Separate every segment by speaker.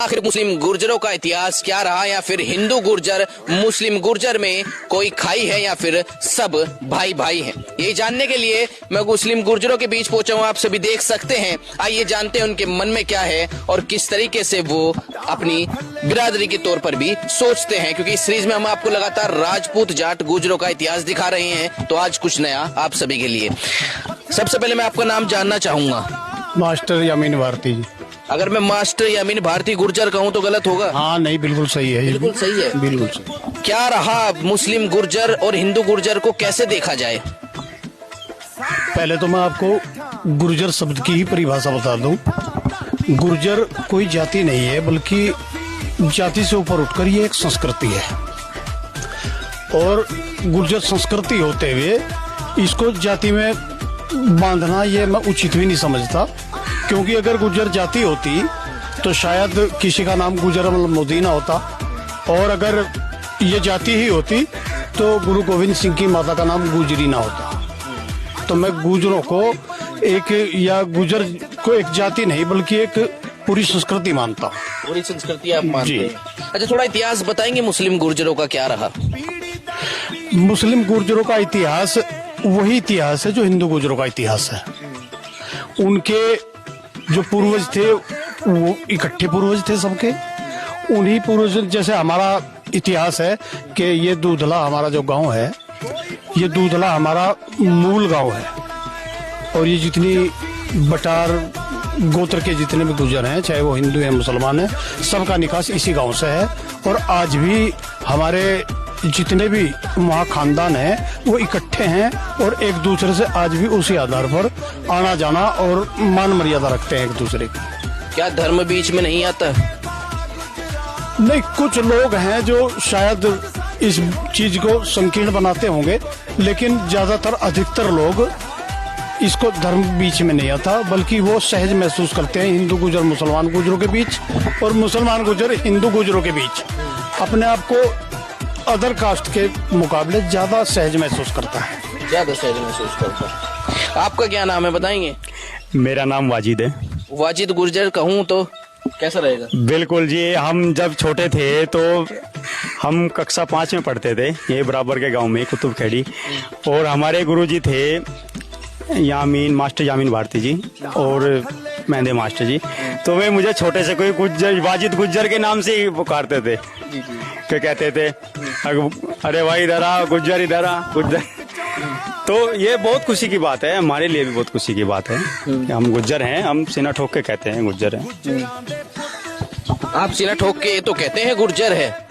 Speaker 1: आखिर मुस्लिम गुर्जरों का इतिहास क्या रहा, या फिर हिंदू गुर्जर मुस्लिम गुर्जर में कोई खाई है या फिर सब भाई भाई हैं? ये जानने के लिए मैं मुस्लिम गुर्जरों के बीच पहुंचा हूं, आप सभी देख सकते हैं। आइए जानते हैं उनके मन में क्या है और किस तरीके से वो अपनी बिरादरी के तौर पर भी सोचते हैं, क्योंकि इस सीरीज में हम आपको लगातार राजपूत जाट गुर्जरों का इतिहास दिखा रहे हैं। तो आज कुछ नया आप सभी के लिए। सबसे पहले मैं आपका नाम जानना चाहूंगा।
Speaker 2: मास्टर यामीन भारती जी।
Speaker 1: अगर मैं मास्टर यामीन भारती गुर्जर कहूँ तो गलत होगा?
Speaker 2: हाँ नहीं, बिल्कुल सही है।
Speaker 1: बिल्कुल सही है,
Speaker 2: बिल्कुल सही।
Speaker 1: क्या रहा मुस्लिम गुर्जर और हिंदू गुर्जर को कैसे देखा जाए?
Speaker 2: पहले तो मैं आपको गुर्जर शब्द की ही परिभाषा बता दूं। गुर्जर कोई जाति नहीं है, बल्कि जाति से ऊपर उठकर ये एक संस्कृति है। और गुर्जर संस्कृति होते हुए इसको जाति में बांधना ये मैं उचित भी नहीं समझता, क्योंकि अगर गुर्जर जाति होती तो शायद किसी का नाम गुजर मोदी ना होता, और अगर ये जाति ही होती तो गुरु गोविंद सिंह की माता का नाम गुजरी ना होता। तो मैं गुजरों को एक, या गुजर को एक जाति नहीं बल्कि एक पूरी संस्कृति मानता हूँ।
Speaker 1: पूरी संस्कृति आप मानते हैं? अच्छा, थोड़ा इतिहास बताएंगे मुस्लिम गुर्जरों का क्या रहा?
Speaker 2: मुस्लिम गुर्जरों का इतिहास वही इतिहास है जो हिंदू गुर्जरों का इतिहास है। उनके जो पूर्वज थे वो इकट्ठे पूर्वज थे सबके। उन्हीं पूर्वज, जैसे हमारा इतिहास है कि ये दूधला हमारा जो गांव है, ये दूधला हमारा मूल गांव है। और ये जितनी बटार गोत्र के जितने भी गुर्जर हैं, चाहे वो हिंदू हैं मुसलमान हैं, सबका निकास इसी गांव से है। और आज भी हमारे जितने भी वहाँ खानदान हैं वो इकट्ठे हैं और एक दूसरे से आज भी उसी आधार पर आना जाना और मान मर्यादा रखते हैं एक दूसरे की।
Speaker 1: क्या धर्म बीच में नहीं आता?
Speaker 2: नहीं, कुछ लोग हैं जो शायद इस चीज को संकीर्ण बनाते होंगे, लेकिन ज्यादातर अधिकतर लोग इसको धर्म बीच में नहीं आता, बल्कि वो सहज महसूस करते हैं हिंदू गुर्जर मुसलमान गुर्जरों के बीच और मुसलमान गुर्जर हिंदू गुर्जरों के बीच अपने आप को अदर कास्ट के मुकाबले ज्यादा सहज महसूस करता है।
Speaker 1: ज्यादा सहज महसूस करता है। आपका क्या नाम है, बताएंगे?
Speaker 3: मेरा नाम वाजिद है।
Speaker 1: वाजिद गुर्जर कहूँ तो कैसा रहेगा?
Speaker 3: बिल्कुल जी, हम जब छोटे थे तो हम कक्षा 5 में पढ़ते थे, ये बराबर के गांव में कुतुब खेड़ी, और हमारे गुरुजी थे मास्टर यामीन भारती जी और मेहंदे मास्टर जी। तो वे मुझे छोटे से कोई गुज्जर, वाजिद गुज्जर के नाम से ही पुकारते थे, कि कहते थे अरे भाई इधर आ गुज्जर, इधर आ गुज्जर। तो ये बहुत खुशी की बात है, हमारे लिए भी बहुत खुशी की बात है कि हम गुज्जर हैं। हम सीना ठोक के कहते हैं गुज्जर हैं।
Speaker 1: आप सीना ठोक के तो कहते हैं गुर्जर है,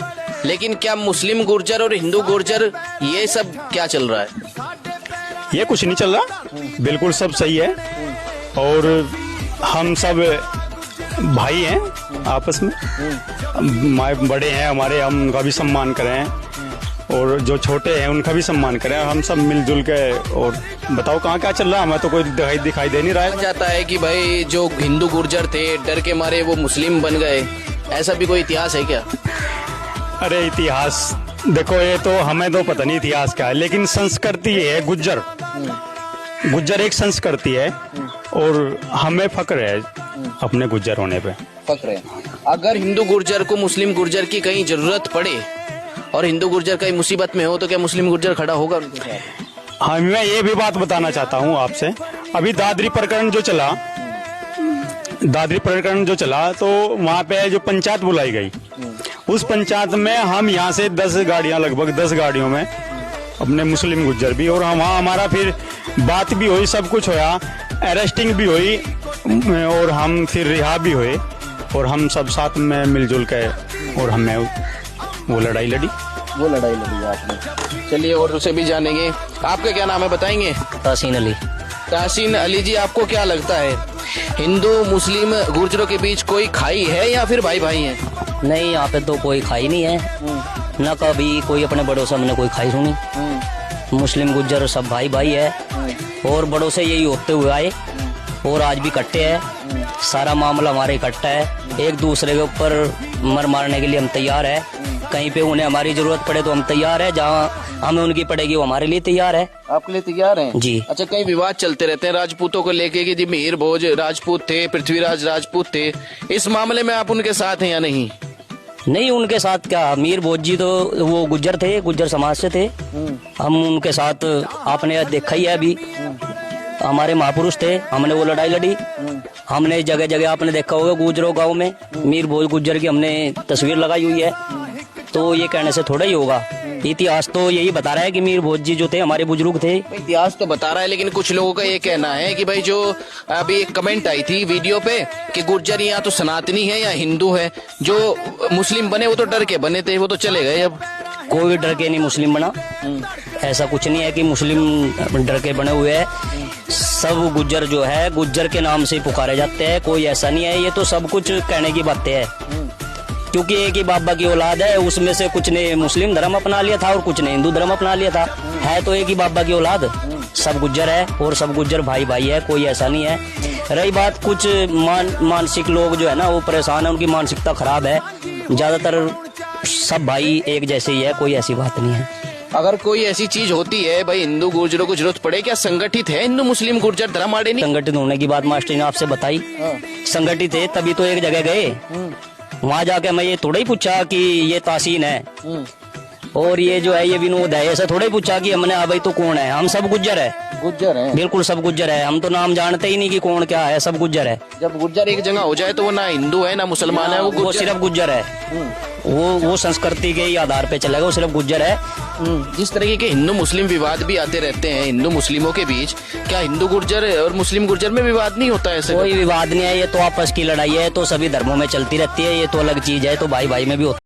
Speaker 1: लेकिन क्या मुस्लिम गुर्जर और हिंदू गुर्जर ये सब क्या चल रहा है?
Speaker 3: ये कुछ नहीं चल रहा, बिल्कुल सब सही है। और हम सब भाई हैं आपस में, बड़े हैं हमारे, हम उनका भी सम्मान करें और जो छोटे हैं उनका भी सम्मान करें। हम सब मिलजुल के, और बताओ कहाँ क्या चल रहा है, हमें तो कोई दिखाई दे नहीं रहा है।
Speaker 1: जाता है कि भाई जो हिंदू गुर्जर थे डर के मारे वो मुस्लिम बन गए, ऐसा भी कोई इतिहास है क्या?
Speaker 3: अरे इतिहास देखो, ये तो हमें तो पता नहीं इतिहास क्या है, लेकिन संस्कृति है गुज्जर। गुज्जर एक संस्कृति है और हमें फक्र है अपने गुज्जर होने पे।
Speaker 1: फक्र है। अगर हिंदू गुर्जर को मुस्लिम गुर्जर की कहीं जरूरत पड़े और हिंदू गुर्जर कहीं मुसीबत में हो तो क्या मुस्लिम गुर्जर खड़ा होगा उनके साथ?
Speaker 3: हाँ, मैं ये भी बात बताना चाहता हूँ आपसे। अभी दादरी प्रकरण जो चला तो वहाँ पे जो पंचायत बुलाई गई, उस पंचायत में हम यहाँ से 10 गाड़ियाँ, लगभग 10 गाड़ियों में अपने मुस्लिम गुज्जर भी, और वहाँ हमारा फिर बात भी हुई, सब कुछ होया, अरेस्टिंग भी हुई और हम फिर रिहा भी हुए, और हम सब साथ में मिलजुल के और हमने वो लड़ाई लड़ी आपने।
Speaker 1: चलिए और उसे भी जानेंगे। आपका क्या नाम है, बताएंगे?
Speaker 4: तासीन अली।
Speaker 1: तासीन अली जी, आपको क्या लगता है हिंदू मुस्लिम गुर्जरों के बीच कोई खाई है या फिर भाई भाई है?
Speaker 4: नहीं, यहाँ पे तो कोई खाई नहीं है, न कभी कोई अपने बड़ों से हमने कोई खाई सुनी। मुस्लिम गुर्जर सब भाई भाई है और बड़ों से यही होते हुए आए और आज भी इकट्ठे है। सारा मामला हमारे इकट्ठा है, एक दूसरे के ऊपर मर मारने के लिए हम तैयार है। कहीं पे उन्हें हमारी जरूरत पड़े तो हम तैयार है, जहाँ हमें उनकी पड़ेगी वो हमारे लिए तैयार है।
Speaker 1: आपके लिए तैयार हैं
Speaker 4: जी।
Speaker 1: अच्छा, कई विवाद चलते रहते हैं राजपूतों को लेके कि जी मिहिर भोज राजपूत थे, पृथ्वीराज राजपूत थे, इस मामले में आप उनके साथ हैं या नहीं?
Speaker 4: नहीं, उनके साथ क्या, मीर भोज जी तो वो गुज्जर थे, गुज्जर समाज से थे। हम उनके साथ, आपने देखा ही है अभी, हमारे महापुरुष थे, हमने वो लड़ाई लड़ी। हमने जगह जगह आपने देखा होगा गुजरों गांव में मीर भोज गुज्जर की हमने तस्वीर लगाई हुई है। तो ये कहने से थोड़ा ही होगा, इतिहास तो यही बता रहा है कि मीर भोज जी जो थे हमारे बुजुर्ग थे।
Speaker 1: इतिहास तो बता रहा है, लेकिन कुछ लोगों का ये कहना है कि भाई जो अभी एक कमेंट आई थी वीडियो पे कि गुर्जर यहाँ तो सनातनी है या हिंदू है, जो मुस्लिम बने वो तो डर के बने थे, वो तो चले गए अब।
Speaker 4: कोई डर के नहीं मुस्लिम बना, ऐसा कुछ नहीं है कि मुस्लिम डर के बने हुए हैं। सब गुज्जर जो है गुज्जर के नाम से पुकारे जाते हैं, कोई ऐसा नहीं है। ये तो सब कुछ कहने की बातें है, क्योंकि एक ही बाबा की औलाद है, उसमें से कुछ ने मुस्लिम धर्म अपना लिया था और कुछ ने हिंदू धर्म अपना लिया था। है तो एक ही बाबा की औलाद, सब गुज्जर है और सब गुज्जर भाई भाई है, कोई ऐसा नहीं है। रही बात कुछ मानसिक लोग जो है ना वो परेशान है, उनकी मानसिकता खराब है। ज्यादातर सब भाई एक जैसे ही है, कोई ऐसी बात नहीं है।
Speaker 1: अगर कोई ऐसी चीज होती है भाई हिंदू गुर्जरों को जरूरत पड़े, क्या संगठित है हिंदू मुस्लिम गुर्जर धर्म आड़े नहीं?
Speaker 4: संगठित होने की बात मास्टर ने आपसे बताई, संगठित है तभी तो एक जगह गए। वहाँ जाके मैं ये थोड़ा ही पूछा कि ये तासीन है और ये जो है ये विनोद है, ऐसा थोड़ा ही पूछा कि हमने हाँ भाई तो कौन है। हम सब गुज्जर है,
Speaker 1: गुर्जर है,
Speaker 4: बिल्कुल सब गुज्जर है। हम तो नाम जानते ही नहीं कि कौन क्या है, सब गुज्जर है।
Speaker 1: जब गुर्जर एक जगह हो जाए तो वो ना हिंदू है ना मुसलमान है,
Speaker 4: वो सिर्फ गुज्जर है। वो संस्कृति के ही आधार पे चलेगा, वो सिर्फ गुज्जर है।
Speaker 1: जिस तरीके के हिंदू मुस्लिम विवाद भी आते रहते हैं हिंदू मुस्लिमों के बीच, क्या हिंदू गुर्जर और मुस्लिम गुर्जर में विवाद नहीं होता? ऐसे
Speaker 4: कोई विवाद नहीं है, ये तो आपस की लड़ाई है, तो सभी धर्मों में चलती रहती है, ये तो अलग चीज है, तो भाई भाई में भी होता है।